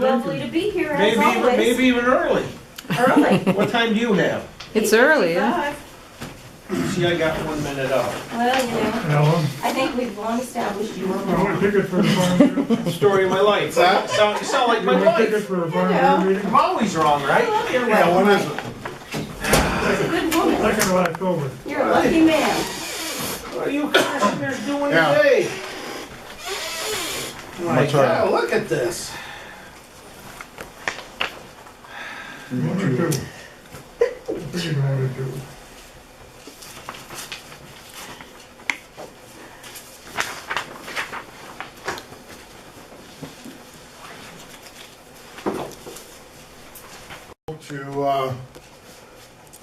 Lovely to be here as always. Maybe even early. Early. What time do you have? It's early, yeah. 8:55. See, I got 1 minute up. Well, you know, Alan, I think we've long established you were you want a wrong. ticket for the farm show? Story of my life. You sound like You my want a ticket wife. for the farm Yeah. show meeting? I'm always wrong, right? You're Yeah, right. when is it? She's a good woman. 2nd of October. You're a lucky man. What are you commissioners doing Yeah. today? My That's right. God, look at this. 1 or 2. I figured 1 or 2.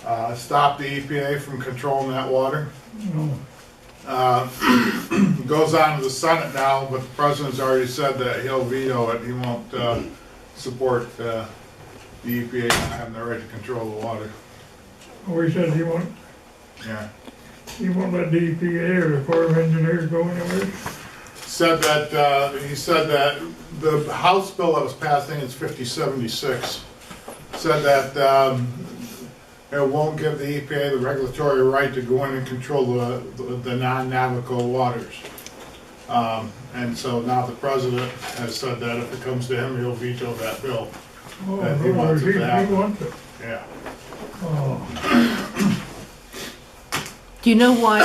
To stop the EPA from controlling that water. No. It goes on to the Senate now, but the president's already said that he'll veto it. He won't support the EPA not having the right to control the water. Oh, he said he won't let the EPA or the Corps of Engineers go anywhere? Said that, he said that the House bill that was passed, I think it's 5076, said that it won't give the EPA the regulatory right to go in and control the non-navigable waters. And so now the president has said that if it comes to him, he'll veto that bill. Oh, That he no, wants it he to happen. wants it. Yeah. Oh, Do you know why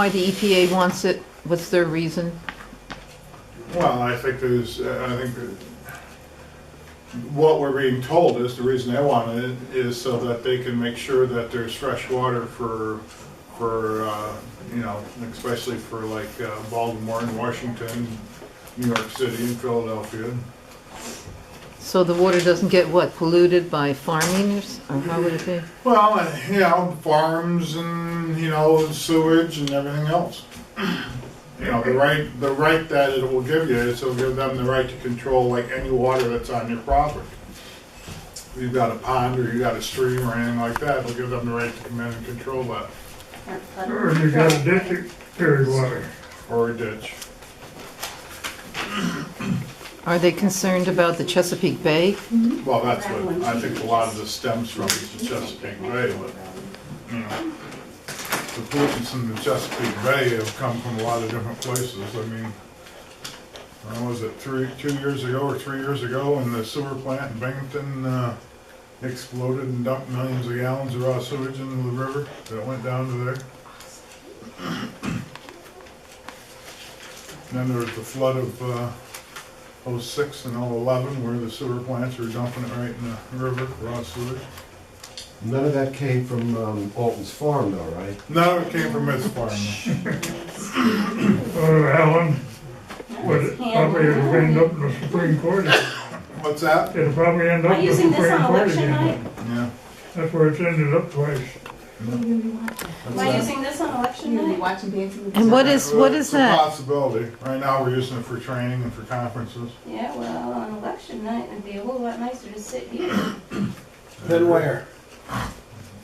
the EPA wants it? What's their reason? Well, I think what we're being told is the reason they want it is so that they can make sure that there's fresh water for you know, especially for like Baltimore and Washington, New York City and Philadelphia. So the water doesn't get what, polluted by farming or how would it be? Well, you know, farms and, you know, sewage and everything else. You know, the right that it will give you is it'll give them the right to control like any water that's on your property. If you've got a pond or you've got a stream or anything like that, it'll give them the right to come in and control that. or you got a ditch that carries water. Or a ditch. Are they concerned about the Chesapeake Bay? Well, that's what, I think a lot of this stems from is the Chesapeake Bay, but, you know, the pollutants in the Chesapeake Bay have come from a lot of different places. I mean, when was it, 2 years ago or 3 years ago, when the sewer plant in Binghamton exploded and dumped millions of gallons of raw sewage into the river that went down to there. And then there was the flood of 06 and 011 where the sewer plants were dumping it right in the river, raw sewage. None of that came from Alton's farm though, right? No, it came from his farm. Alan, would it probably end up in the Supreme Court? What's that? It'll probably end Am up I in the using this Supreme on Court election night? again. Yeah. That's where it's ended up twice. Am I using this on election night? Watching Dancing with the And what Stars. is It's a that? possibility. Right now, we're using it for training and for conferences. Yeah, well, on election night, it'd be a whole lot nicer to sit here Then where?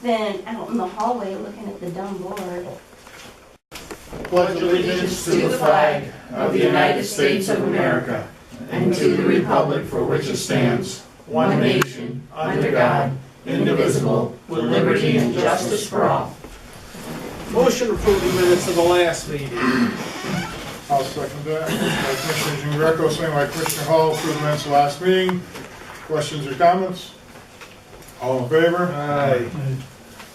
than out in the hallway looking at the dumb board. Pledge allegiance to the flag of the United States of America and to the republic for which it stands, one nation, under God, indivisible, with liberty and justice for all. Motion to approve the minutes of the last meeting. I'll second that. By Commissioner Jean Greco, second by Commissioner Hall, approve the minutes of last meeting. Questions or comments? All in favor? Aye.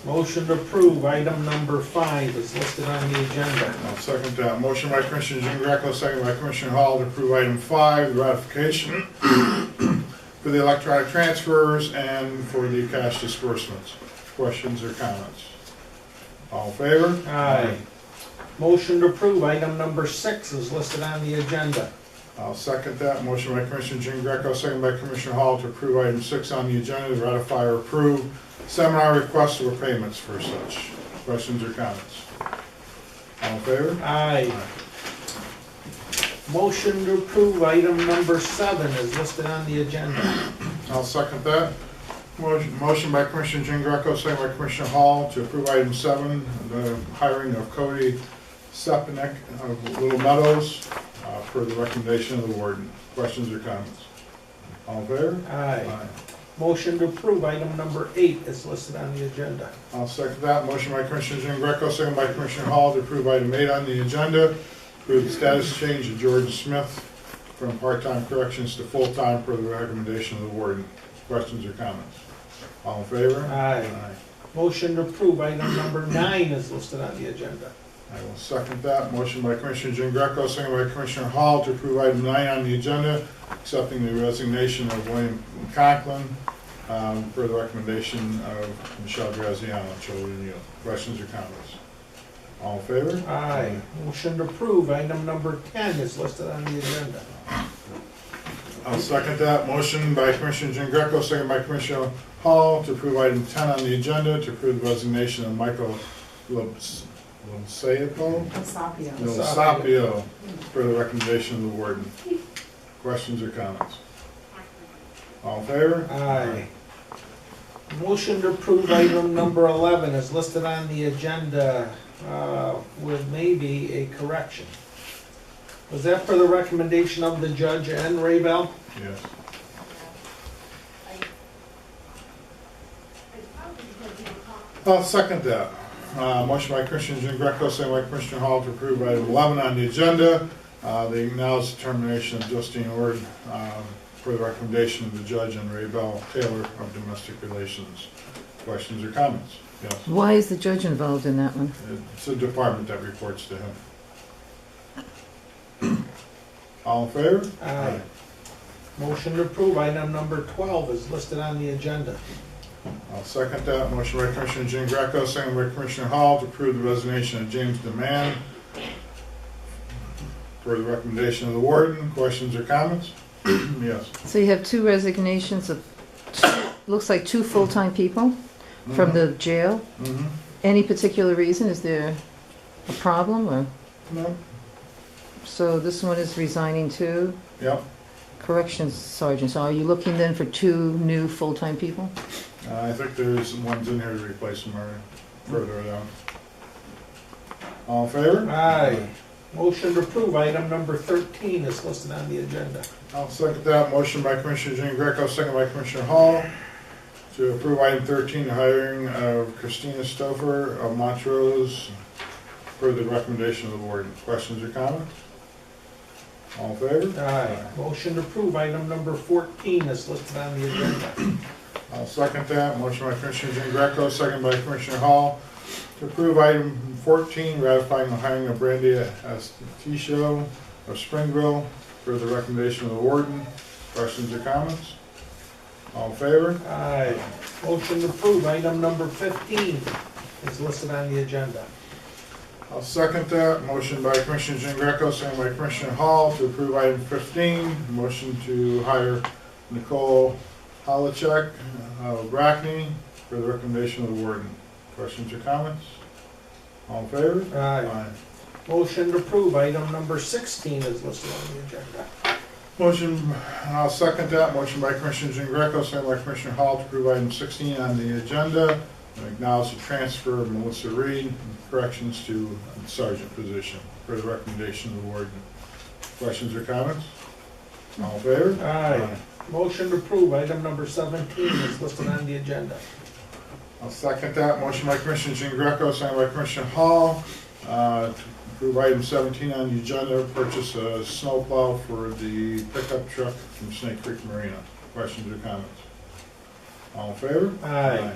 Motion to approve item number 5 is listed on the agenda. I'll second that. Motion by Commissioner Jean Greco, second by Commissioner Hall to approve item 5, the ratification for the electronic transfers and for the cash disbursements. Questions or comments? All in favor? Aye. Motion to approve item number 6 is listed on the agenda. I'll second that. Motion by Commissioner Jean Greco, second by Commissioner Hall to approve item 6 on the agenda, to ratify or approve seminar requests or payments for such. Questions or comments? All in favor? Aye. Motion to approve item number 7 is listed on the agenda. I'll second that. Motion by Commissioner Jean Greco, second by Commissioner Hall to approve item 7, the hiring of Cody Stepanek of Little Meadows for the recommendation of the warden. Questions or comments? All in favor? Aye. Motion to approve item number 8 is listed on the agenda. I'll second that. Motion by Commissioner Jean Greco, second by Commissioner Hall to approve item 8 on the agenda. Approve the status change of Jordan Smith from part-time corrections to full-time per the recommendation of the warden. Questions or comments? All in favor? Aye. Motion to approve item number 9 is listed on the agenda. I will second that. Motion by Commissioner Jean Greco, second by Commissioner Hall to approve item 9 on the agenda, accepting the resignation of William Conklin per the recommendation of Michelle Graziano, Children and Youth. Questions or comments? All in favor? Aye. Motion to approve item number 10 is listed on the agenda. I'll second that. Motion by Commissioner Jean Greco, second by Commissioner Hall to approve item 10 on the agenda, to approve the resignation of Michael Sapio for the recommendation of the warden. Questions or comments? All in favor? Aye. Motion to approve item number 11 is listed on the agenda with maybe a correction. Was that for the recommendation of the judge and Ray Bell? Yes. I'll second that. Motion by Commissioner Jean Greco, second by Commissioner Hall to approve item 11 on the agenda. The acknowledged determination of Justine Ord for the recommendation of the judge and Ray Bell Taylor of Domestic Relations. Questions or comments? Yes. Why is the judge involved in that one? It's a department that reports to him. All in favor? Aye. Motion to approve item number 12 is listed on the agenda. I'll second that. Motion by Commissioner Jean Greco, second by Commissioner Hall to approve the resignation of James DeMann for the recommendation of the warden. Questions or comments? Yes. So you have 2 resignations of, looks like 2 full-time people from the jail. Mm-hmm. Any particular reason? Is there a problem or? No? So this one is resigning too? Yep. Corrections sergeant. So are you looking then for 2 new full-time people? I think there's ones in here to replace them already, further down. All in favor? Aye. Motion to approve item number 13 is listed on the agenda. I'll second that. Motion by Commissioner Jean Greco, second by Commissioner Hall to approve item 13, the hiring of Christina Stouffer of Montrose per the recommendation of the warden. Questions or comments? All in favor? Aye. Motion to approve item number 14 is listed on the agenda. I'll second that. Motion by Commissioner Jean Greco, second by Commissioner Hall to approve item 14, ratifying the hiring of Brandy Asticio of Springville for the recommendation of the warden. Questions or comments? All in favor? Aye. Motion to approve item number 15 is listed on the agenda. I'll second that. Motion by Commissioner Jean Greco, second by Commissioner Hall to approve item 15, motion to hire Nicole Holacek of Brackney for the recommendation of the warden. Questions or comments? All in favor? Aye. Motion to approve item number 16 is listed on the agenda. Motion, I'll second that. Motion by Commissioner Jean Greco, second by Commissioner Hall to approve item 16 on the agenda. And acknowledge the transfer of Melissa Reed, corrections to sergeant position for the recommendation of the warden. Questions or comments? All in favor? Aye. Motion to approve item number 17 is listed on the agenda. I'll second that. Motion by Commissioner Jean Greco, second by Commissioner Hall, to approve item 17 on the agenda, purchase a snowplow for the pickup truck from Snake Creek Marina. Questions or comments? All in favor? Aye.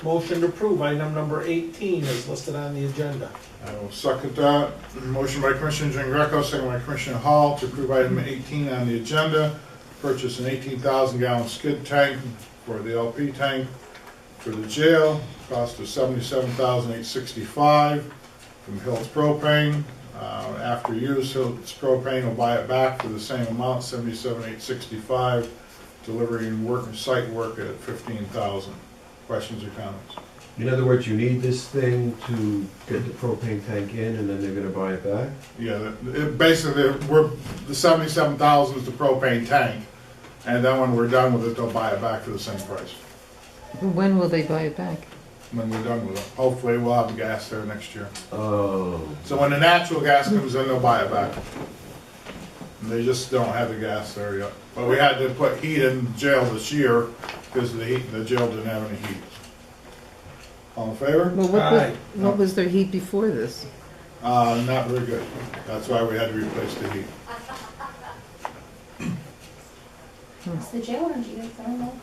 Motion to approve item number 18 is listed on the agenda. I will second that. Motion by Commissioner Jean Greco, second by Commissioner Hall to approve item 18 on the agenda, purchase an 18,000-gallon skid tank for the LP tank for the jail, cost of $77,865 from Hills Propane. After use, Hills Propane will buy it back for the same amount, $77,865, delivering site work at $15,000. Questions or comments? In other words, you need this thing to get the propane tank in and then they're gonna buy it back? Yeah, basically, the $77,000 is the propane tank, and then when we're done with it, they'll buy it back for the same price. When will they buy it back? When we're done with it. Hopefully, we'll have the gas there next year. Oh. So when the natural gas comes in, they'll buy it back. And they just don't have the gas there yet. But we had to put heat in jail this year because the jail didn't have any heat. All in favor? Well, Aye. what was their heat before this? Not very good. That's why we had to replace the heat. Is the jail on geothermal?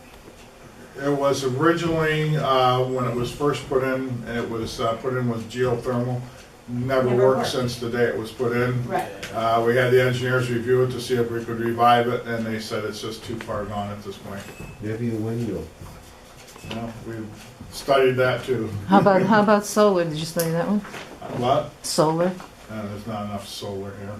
It was originally, when it was first put in, it was put in with geothermal. Never Never worked worked. since the day it was put in. Right. We had the engineers review it to see if we could revive it, and they said it's just too far gone at this point. Maybe a windmill. You we studied that too. How about solar? Did you study that one? What? Solar? There's not enough solar here.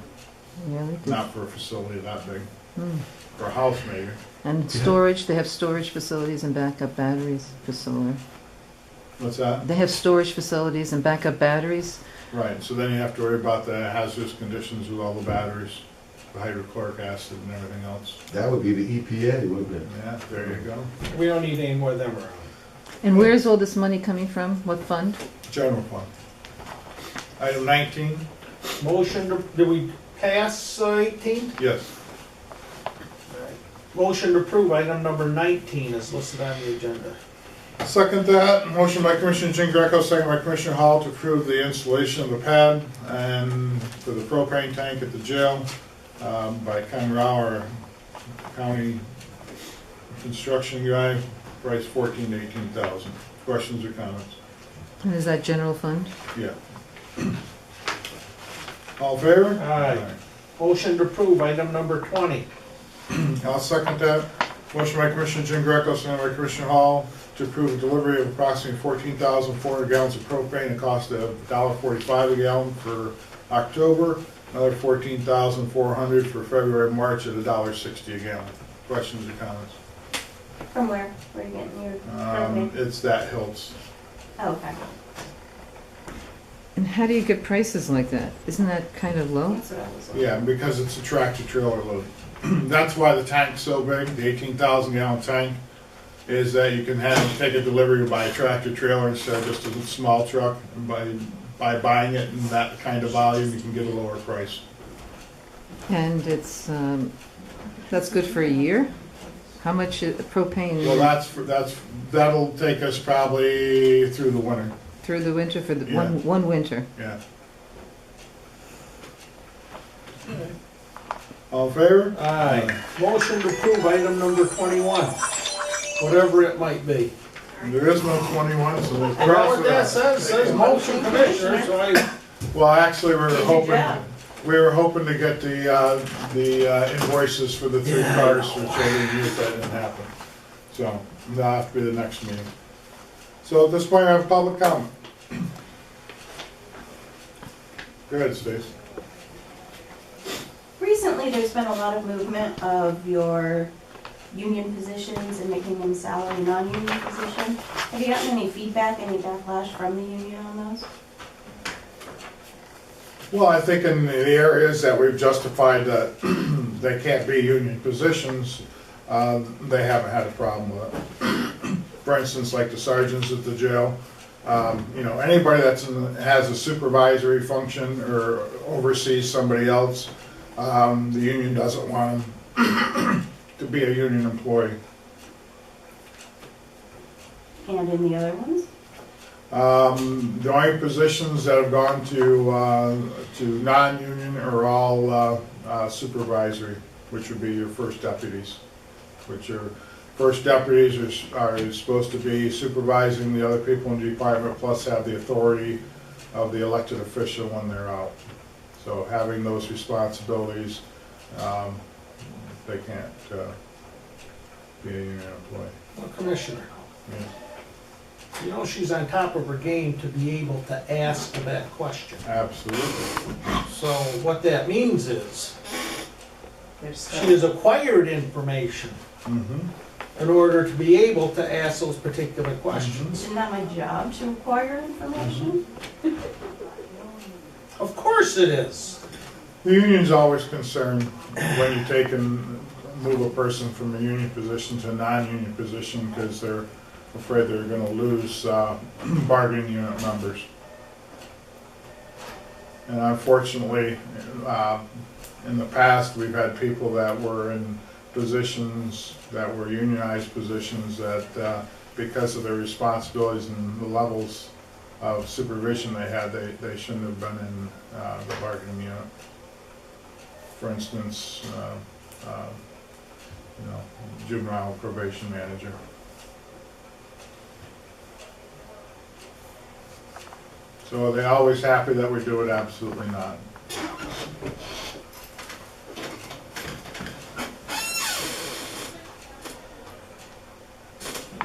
Really? Not for a facility that big. Hmm. For a house maybe. And storage, they have storage facilities and backup batteries for solar. What's that? They have storage facilities and backup batteries. Right, so then you have to worry about the hazardous conditions with all the batteries, the hydrochloric acid and everything else. That would be the EPA, wouldn't it? Yeah, there you go. We don't need any more of them around. And where's all this money coming from? What fund? General fund. Item 19, Motion to, did we pass 18? yes. Motion to approve item number 19 is listed on the agenda. Second that, motion by Commissioner Jean Greco, second by Commissioner Hall to approve the installation of the pad and for the propane tank at the jail by Ken Rao, our county construction guy, price $14,000 to $18,000. Questions or comments? And is that general fund? Yeah. All in favor? Aye. Motion to approve item number 20. I'll second that. Motion by Commissioner Jean Greco, second by Commissioner Hall to approve the delivery of approximately 14,400 gallons of propane at a cost of $1.45 a gallon for October, another 14,400 for February and March at $1.60 a gallon. Questions or comments? From where? Where are you getting your propane? It's that Hiltz. Oh, okay. And how do you get prices like that? Isn't that kind of low? That's what I was looking. Yeah, because it's a tractor trailer load. That's why the tank's so big, the 18,000 gallon tank, is that you can take a delivery by a tractor trailer instead of just a small truck. And by buying it in that kind of volume, you can get a lower price. And it's, that's good for a year? How much propane? Well, that'll take us probably through the winter. Through the winter for the Yeah. one winter? Yeah. All in favor? Aye. Motion to approve item number 21, whatever it might be. There is no 21, so we'll I know cross what it that out. says motion commissioner, so I, Well, actually, Good job. we were hoping to get the invoices for the 3 cars for children and youth. That didn't happen. So that'll have to be the next meeting. So at this point, I have public comment. Go ahead, Stace. Recently, there's been a lot of movement of your union positions and making them salary non-union position. Have you gotten any feedback, any backlash from the union on those? Well, I think in the areas that we've justified that they can't be union positions, they haven't had a problem with it. For instance, like the sergeants at the jail, anybody has a supervisory function or oversees somebody else, the union doesn't want them to be a union employee. And in the other ones? The only positions that have gone to non-union are all supervisory, which would be your first deputies, which are first deputies are supposed to be supervising the other people in the department, plus have the authority of the elected official when they're out. So having those responsibilities, they can't be a union employee. well, Commissioner, Yeah, you know she's on top of her game to be able to ask that question. absolutely. So what that means is, There's she has acquired information Mm-hmm. in order to be able to ask those particular questions. Isn't that my job to acquire information? Of course it is. The union's always concerned when you take and move a person from a union position to a non-union position because they're afraid they're going to lose bargaining unit members. And unfortunately, in the past, we've had people that were in positions that were unionized positions that, because of their responsibilities and the levels of supervision they had, they shouldn't have been in the bargaining unit. For instance, juvenile probation manager. So are they always happy that we do it? Absolutely not.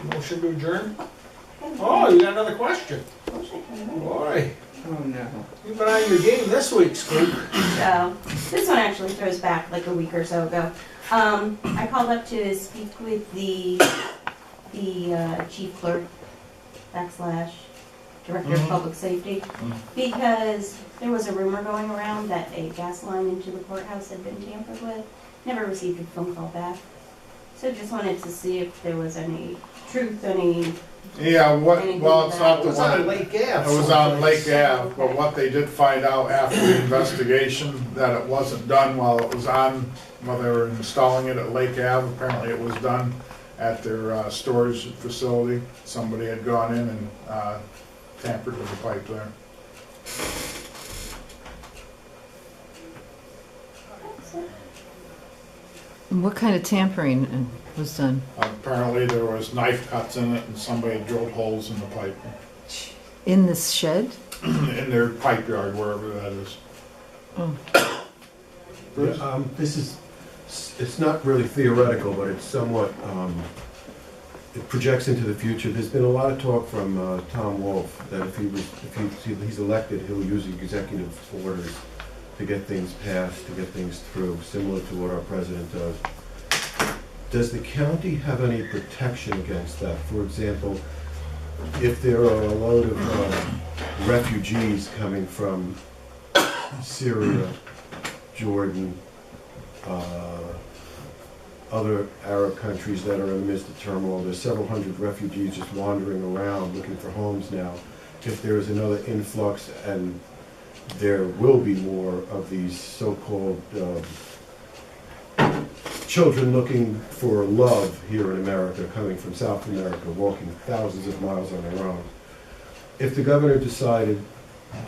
Motion to adjourn? Oh, you got another question? Boy, Oh, no. you've been on your game this week, Scoop. So, this one actually throws back like a week or so ago. I called up to speak with the chief clerk / director of public safety, because there was a rumor going around that a gas line into the courthouse had been tampered with. Never received a phone call back. So just wanted to see if there was any truth, any... Yeah, well, it's not It the was on one, Lake Ave. it was on someplace. Lake Ave, but what they did find out after the investigation, that it wasn't done while it was on, while they were installing it at Lake Ave. Apparently it was done at their storage facility. Somebody had gone in and tampered with the pipe there. And what kind of tampering was done? Apparently there was knife cuts in it and somebody drilled holes in the pipe, In this shed? in their pipe yard, wherever that is. Oh. This is, it's not really theoretical, but it's somewhat, it projects into the future. There's been a lot of talk from Tom Wolf that if he's elected, he'll use executive orders to get things passed, to get things through, similar to what our president does. Does the county have any protection against that? For example, if there are a load of refugees coming from Syria, Jordan, other Arab countries that are in the midst of turmoil, there's several hundred refugees just wandering around looking for homes now. If there is another influx, and there will be more of these so-called children looking for love here in America, coming from South America, walking thousands of miles on their own. If the governor decided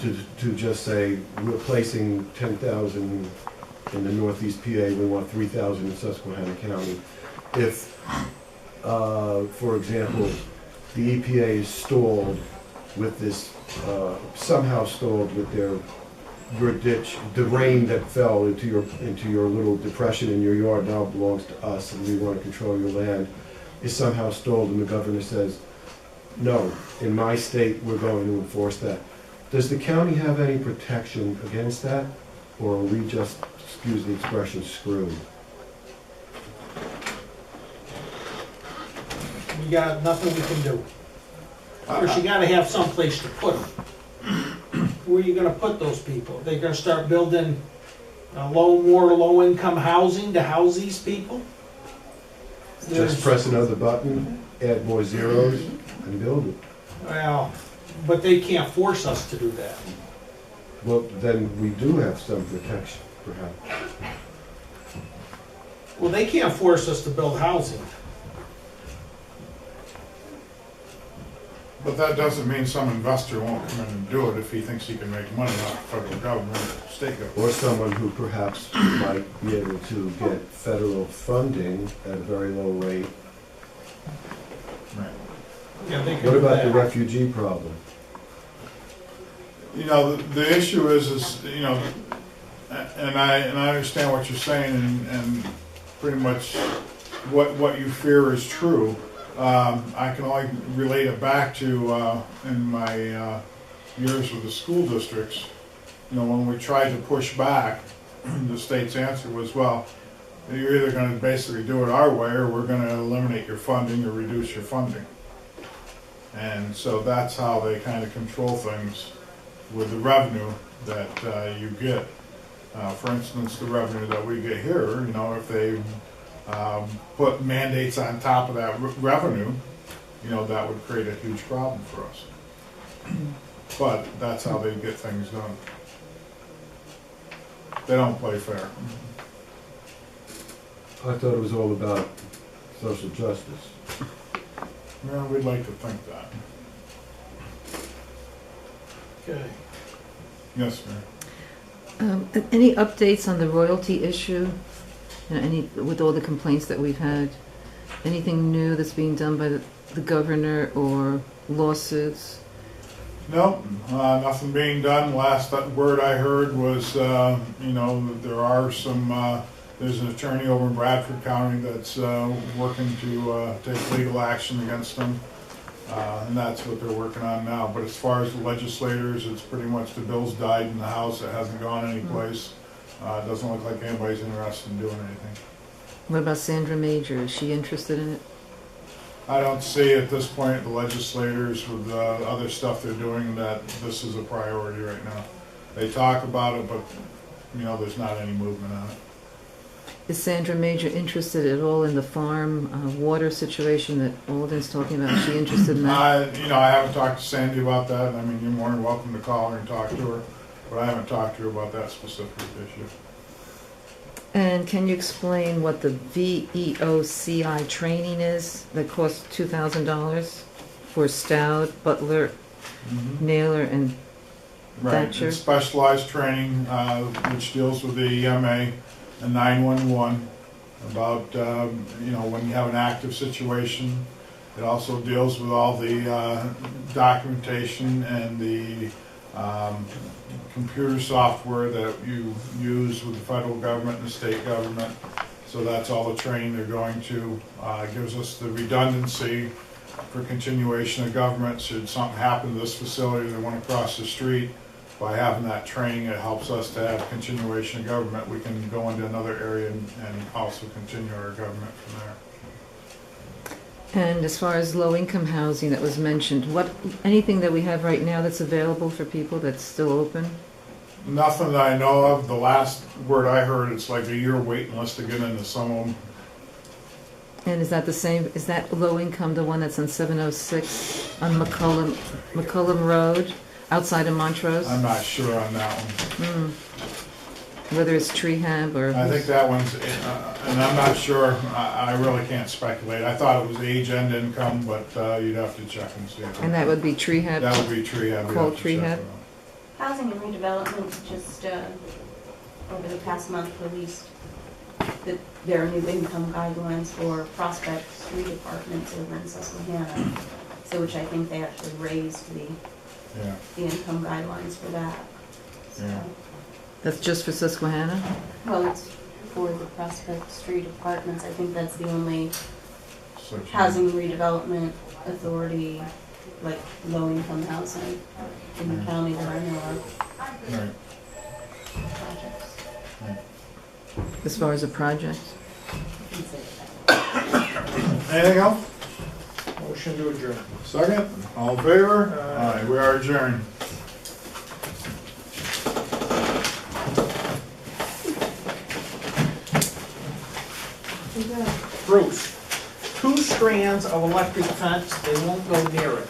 to just say, we're placing 10,000 in the Northeast PA, we want 3,000 in Susquehanna County. If, for example, the EPA is stalled with this, somehow stalled with your ditch, the rain that fell into your little depression in your yard now belongs to us, and we want to control your land, is somehow stalled, and the governor says, no, in my state, we're going to enforce that. Does the county have any protection against that, or are we just, excuse the expression, screwed? You got nothing we can do. Of course, you gotta have some place to put them. Where are you gonna put those people? They're gonna start building more low-income housing to house these people? Just press another button, add more zeros, and build it. Well, but they can't force us to do that. Well, then we do have some protection, perhaps. Well, they can't force us to build housing. But that doesn't mean some investor won't come in and do it if he thinks he can make money off the federal government or state government. Or someone who perhaps might be able to get federal funding at a very low rate. Right. Yeah, they can What do about the that. refugee problem? You know, the issue is, you know, and I understand what you're saying, and pretty much what you fear is true. I can only relate it back to in my years with the school districts. You know, when we tried to push back, the state's answer was, well, you're either going to basically do it our way, or we're going to eliminate your funding or reduce your funding. And so that's how they kind of control things with the revenue that you get. For instance, the revenue that we get here, you know, if they put mandates on top of that revenue, you know, that would create a huge problem for us. But that's how they get things done. They don't play fair. I thought it was all about social justice. Yeah, we'd like to think that. Okay. Yes, ma'am. Any updates on the royalty issue? You know, with all the complaints that we've had? Anything new that's being done by the governor or lawsuits? No, nothing being done. Last word I heard was, you know, that there are some, there's an attorney over in Bradford County that's working to take legal action against them. And that's what they're working on now. But as far as the legislators, it's pretty much the bill's died in the House. It hasn't gone anyplace. It doesn't look like anybody's interested in doing anything. What about Sandra Major? Is she interested in it? I don't see at this point the legislators with the other stuff they're doing that this is a priority right now. They talk about it, but, you know, there's not any movement on it. Is Sandra Major interested at all in the farm water situation that Alden's talking about? Is she interested in that? You know, I haven't talked to Sandy about that. I mean, you're more than welcome to call her and talk to her, but I haven't talked to her about that specific issue. And can you explain what the VEOCI training is that costs $2,000 for Stout, Butler, Naylor, and Right, Thatcher? it's specialized training, which deals with the EMA and 911 about, you know, when you have an active situation. It also deals with all the documentation and the computer software that you use with the federal government and the state government. So that's all the training they're going to. Gives us the redundancy for continuation of government. Should something happen to this facility, they want to cross the street, by having that training, it helps us to have continuation of government. We can go into another area and also continue our government from there. And as far as low-income housing that was mentioned, anything that we have right now that's available for people that's still open? Nothing that I know of. The last word I heard, it's like a year waiting list to get into some of them. And is that the same, is that low-income the one that's on 706 on McCullum Road, outside of Montrose? I'm not sure on that one. Whether it's Treehab or... I think that one's, and I'm not sure, I really can't speculate. I thought it was age and income, but you'd have to check and see. And that would be Treehab? That would be Treehab. Called Treehab? Housing and redevelopment just over the past month released that there are new income guidelines for Prospect Street apartments over in Susquehanna. So which I think they actually raised the income guidelines for that. So, Yeah. That's just for Susquehanna? well, it's for the Prospect Street apartments. I think that's the only Such a- housing redevelopment authority, like low-income housing in the county that I know of. Right. Projects. As far as a project? Anything else? Motion to adjourn. Second? All in favor? Aye. Aye, we are adjourned. Bruce, 2 strands of electric fence, they won't go near it.